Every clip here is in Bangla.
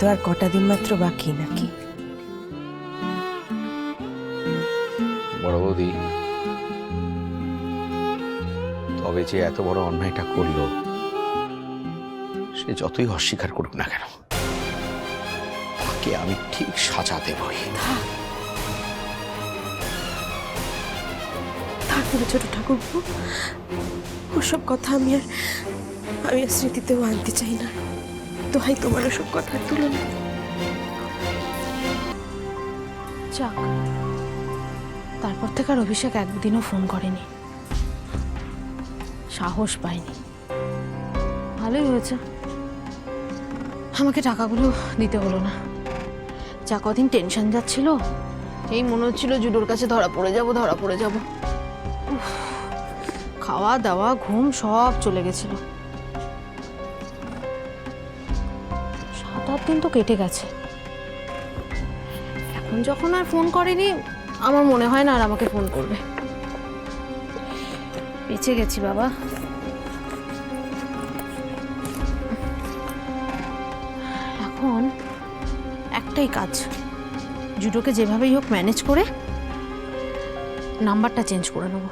তো আর কটা দিন মাত্র বাকি নাকি? বড় বৌদি, তবে যে এত বড় অন্যায়টা করলো, সে যতই অস্বীকার করুক না কেন, তাকে আমি ঠিক সাজা দেবই। ঠাকুর, ছোট ঠাকুরপো, ওসব কথা আমি আর স্মৃতিতেও আনতে চাই না। দোহাই তোমার ওসব কথার তুলনা। যাক, তারপর থেকে আর অভিষেক একদিনও ফোন করেনি, সাহস পায়নি। ভালোই হয়েছে, আমাকে টাকাগুলো দিতে হলো না। যা কদিন টেনশন যাচ্ছিল, এই মনে হচ্ছিল জুডোর কাছে ধরা পড়ে যাব। উফ, খাওয়া দাওয়া ঘুম সব চলে গেছিল। 7-8 দিন তো কেটে গেছে। এখন যখন আর ফোন করেনি, আমার মনে হয় না আর আমাকে ফোন করবে। বেঁচে গেছি বাবা। এখন একটাই কাজ, জুডোকে যেভাবেই হোক ম্যানেজ করে নাম্বারটা চেঞ্জ করে নেব।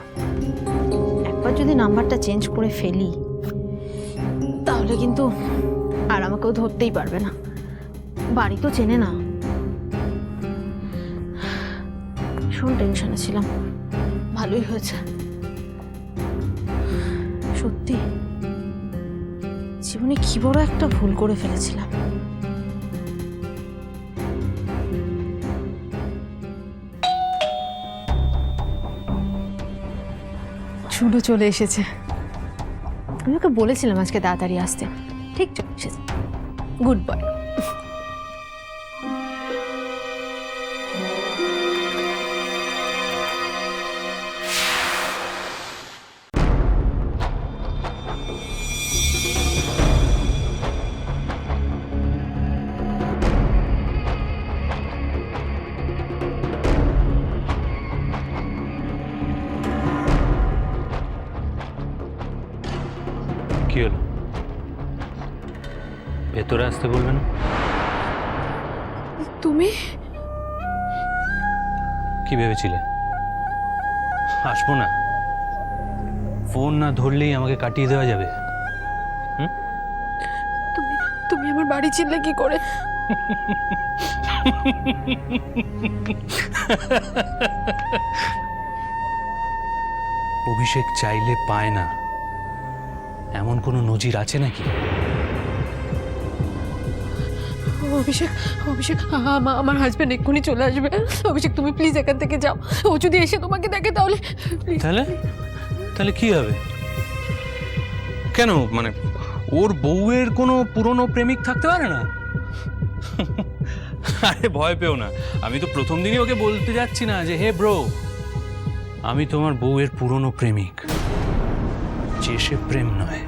একবার যদি নাম্বারটা চেঞ্জ করে ফেলি, তাহলে কিন্তু আর আমাকেও ধরতেই পারবে না। বাড়ি তো চেনে না। ভীষণ টেনশনে ছিলাম, ভালোই হয়েছে। সত্যি জীবনে কি বড় একটা ভুল করে ফেলেছিলাম। জুডো চলে এসেছে। আমি ওকে বলেছিলাম আজকে তাড়াতাড়ি আসতে, ঠিক চলে এসেছে। Good boy. কি হলো? ভেতরে আসতে বলবে না? তুমি কি ভেবেছিলে আসবো না? ফোন না ধরলেই আমাকে কাটিয়ে দেওয়া যাবে? তুমি তুমি আমার বাড়ি চিনলে কি করে? অভিষেক চাইলে পায় না, এমন কোনো নজির আছে নাকি? অভিষেক, আমার হাজবেন্ড এক্ষুনি চলে আসবে। অভিষেক, তুমি প্লিজ এখান থেকে যাও। ও যদি এসে তোমাকে দেখে তাহলে তাহলে কি হবে? কেন, মানে ওর বউয়ের কোনো পুরনো প্রেমিক থাকতে পারে না? আরে ভয় পেও না, আমি তো প্রথম দিনই ওকে বলতে যাচ্ছি না যে হে ব্রো, আমি তোমার বউয়ের পুরনো প্রেমিক। যে সে প্রেম নয়,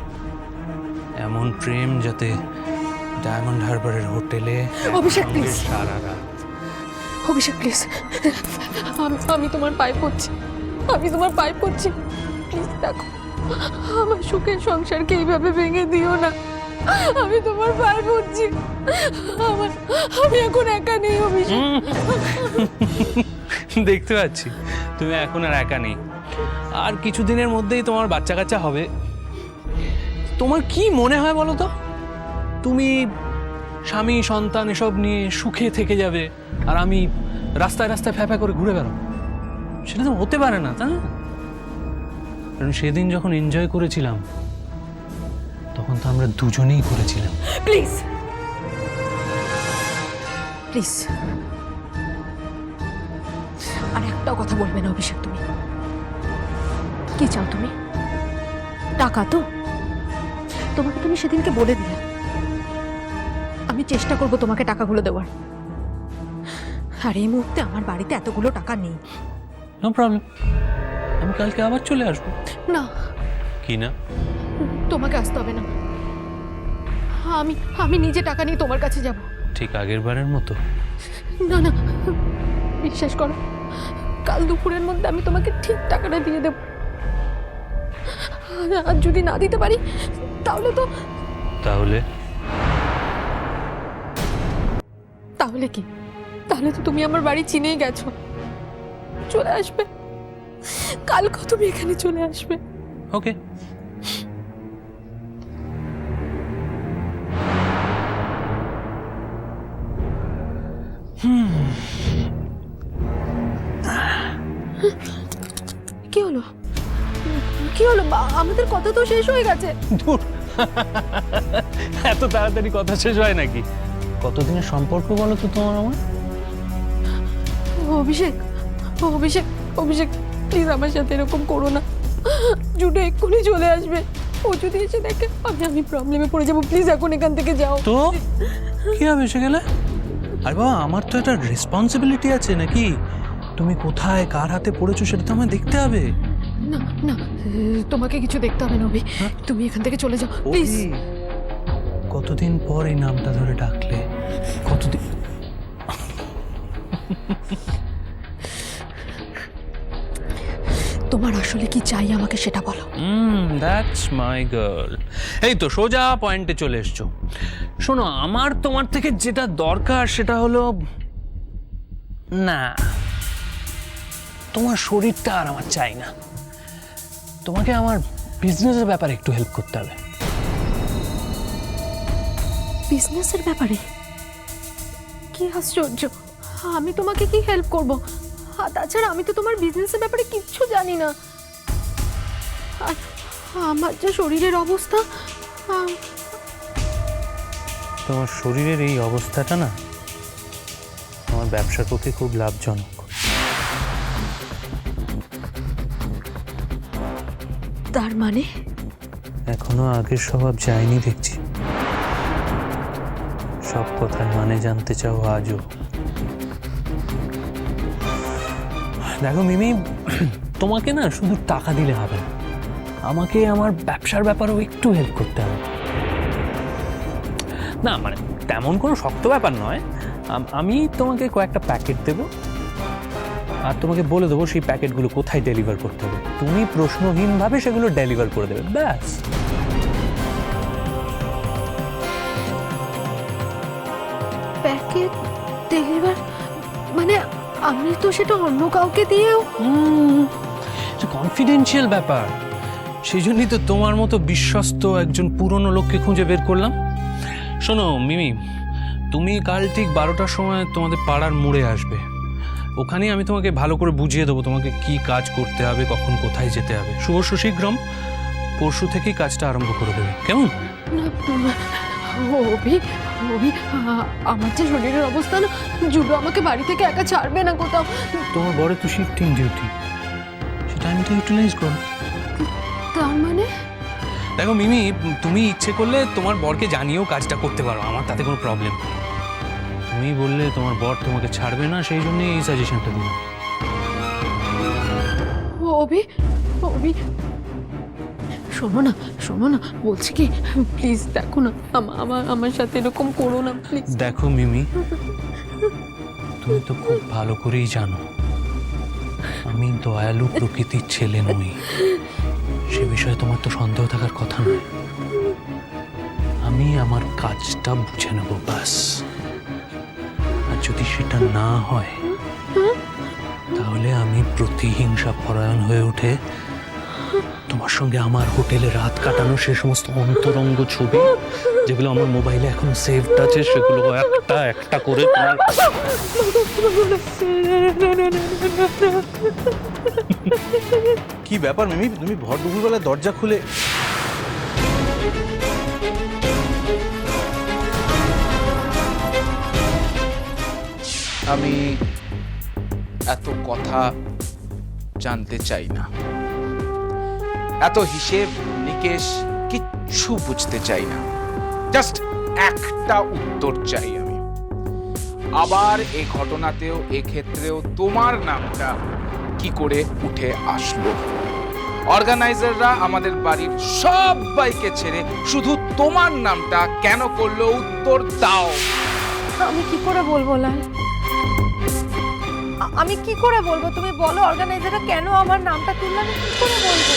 এমন প্রেম যাতে ডায়মন্ড হারবারের হোটেলে অভিষেক, প্লিজ। সারা রাত। অভিষেক প্লিজ, আমি তোমার পায়ে পড়ছি, প্লিজ দেখো, আমার সুখের সংসারকে এইভাবে ভেঙে দিও না। আমি তোমার পায়ে পড়ছি। আমি এখন একা নেই অভিষেক। দেখতে পাচ্ছি তুমি এখন আর একা নেই। আর কিছুদিনের মধ্যেই তোমার বাচ্চা কাচ্চা হবে। তোমার কি মনে হয় বলো তো, তুমি স্বামী সন্তান এসব নিয়ে সুখে থেকে যাবে আর আমি রাস্তায় রাস্তায় ফ্যাফা করে ঘুরে বেড়াবো? সেটা তো হতে পারে না, তাই না? কারণ সেদিন যখন এনজয় করেছিলাম, তখন তো আমরা দুজনেই করেছিলাম। প্লিজ প্লিজ, আর একটাও কথা বলবে না অভিষেক। তুমি কি চাও? তুমি টাকা তো তোমাকে তুমি সেদিনকে বলে দিলে। আমি চেষ্টা করব তোমাকে টাকাগুলো দেওয়ার। আর এই মুহূর্তে আমার বাড়িতে এতগুলো টাকা নেই। নো প্রবলেম, আমি কালকে আবার চলে আসবো। না, কি না? তোমাকে আসতে হবে না। আমি নিজে টাকা নিয়ে তোমার কাছে যাব। ঠিক আগের বারের মতো? না না, বিশ্বাস করো, কাল দুপুরের মধ্যে আমি তোমাকে ঠিক টাকাটা দিয়ে দেব। আর যদি না দিতে পারি, তাহলে তাহলে কি? তাহলে তো তুমি আমার বাড়ি চিনেই গেছো, চলে আসবে কালকে, তুমি এখানে চলে আসবে। ওকে, কি হলো? কি হলো? আমাদের কথা তো শেষ হয়ে গেছে। দূর, এত তাড়াতাড়ি কথা শেষ হয় নাকি? কতদিনের সম্পর্ক বলো তো তোমার আমার? অভিষেক, অভিষেক, অভিষেক, প্লিজ আমার সাথে এরকম করো না। জুটো এক্ষুনি চলে আসবে, ও যদি এসে দেখে আমি প্রবলেমে পড়ে যাবো। প্লিজ এখন এখান থেকে যাও। তো কি হবে এসে গেলে? আর বাবা, আমার তো একটা রেসপন্সিবিলিটি আছে নাকি? তুমি কোথায় কার হাতে পড়েছো সেটা তো আমায় দেখতে হবে। না না, তোমাকে কিছু দেখতে হবে না অভি, তুমি এখান থেকে চলে যাও প্লিজ। কতদিন পর এই নামটা ধরে ডাকলে? কতদিন? তোমার আসলে কি চাই আমাকে সেটা বলো। That's my girl. এই তো সোজা পয়েন্টে চলে এসছো। শোনো, আমার তোমার থেকে যেটা দরকার সেটা হলো, না, তোমার শরীরটা আর আমার চাই না। তোমাকে আমার বিজনেসের ব্যাপারে একটু হেল্প করতে হবে। বিজনেসের ব্যাপারে? কি আশ্চর্য, আমি তোমাকে কি হেল্প করব? আর তাছাড়া আমি তো তোমার বিজনেসের ব্যাপারে কিচ্ছু জানি না। আর আমার যে শরীরের অবস্থা, তোমার শরীরের এই অবস্থাটা না আমার ব্যবসার পক্ষে খুব লাভজনক। তার মানে? এখনো আগের স্বভাব যায়নি দেখছি। সব কথার মানে জানতে চাও আজও। দেখো মিমি, তোমাকে না শুধু টাকা দিলে হবে না, আমাকে আমার ব্যবসার ব্যাপারেও একটু হেল্প করতে হবে। না মানে তেমন কোনো শক্ত ব্যাপার নয়, আমি তোমাকে কয়েকটা প্যাকেট দেবো আর তোমাকে বলে দেবো সেই প্যাকেটগুলো কোথায় ডেলিভার করতে হবে। তুমি প্রশ্নহীনভাবে সেগুলো ডেলিভার করে দেবে, ব্যাস। প্যাকেট ডেলিভার মানে আমি তো সেটা অন্য কাউকে দিয়েও? কনফিডেন্সিয়াল ব্যাপার, সেই জন্যই তো তোমার মতো বিশ্বস্ত একজন পুরনো লোককে খুঁজে বের করলাম। শোনো মিমি, তুমি কাল ঠিক 12টার সময় তোমাদের পাড়ার মোড়ে আসবে। ওখানেই আমি তোমাকে ভালো করে বুঝিয়ে দেবো তোমাকে কি কাজ করতে হবে, কখন কোথায় যেতে হবে। শুভ শীঘ্রম, পরশু থেকেই কাজটা আরম্ভ করে দেবে, কেমন? অভি, অভি, আমার যে শরীরের অবস্থা না, জুডো আমাকে বাড়ি থেকে একা ছাড়বে না কোথাও। তোমার বড় তো শিফটিং ডিউটি, সেটা আমি তো ইউটিলাইজ করো। তার মানে? দেখো মিমি, তুমি ইচ্ছে করলে তোমার বরকে জানিয়েও কাজটা করতে পারো, আমার তাতে কোনো প্রবলেম নেই। তুমি বললে তোমার বর তোমাকে ছাড়বে না, সেই জন্যই এই সাজেশনটা দিলাম। অভি, অভি, শোনো না, শোনো না, বলছি কি, প্লিজ দেখো না, আমার সাথে এরকম করো না প্লিজ। দেখো মিমি, তুমি তো খুব ভালো করেই জানো আমি দয়ালু প্রকৃতির ছেলে নই, সে বিষয়ে তোমার তো সন্দেহ থাকার কথা নয়। আমি আমার কাজটা বুঝে নেব ব্যাস। আর যদি সেটা না হয় তাহলে আমি প্রতিহিংসা পরায়ণ হয়ে উঠে তোমার সঙ্গে আমার হোটেলে রাত কাটানো সে সমস্ত অন্তরঙ্গ ছবি যেগুলো আমার মোবাইলে এখনো সেভড আছে সেগুলো একটা একটা করে তোমার। কি ব্যাপার মিমি, তুমি ভর দুপুরবেলা দরজা খুলে? আমি এত কথা জানতে চাই না, এত হিসেব নিকেশ কিচ্ছু বুঝতে চাই না, জাস্ট একটা উত্তর চাই আমি। আবার এই ঘটনাতেও এক্ষেত্রেও তোমার নামটা কি করে উঠে আসলো? অর্গানাইজাররা আমাদের বাড়ির সবাইকে ছেড়ে শুধু তোমার নামটা কেন করলো? উত্তর দাও। আমি কি করে বলবো লাল, আমি কি করে বলবো? তুমি বলো অর্গানাইজাররা কেন আমার নামটা তুললো, আমি কি করে বলবো?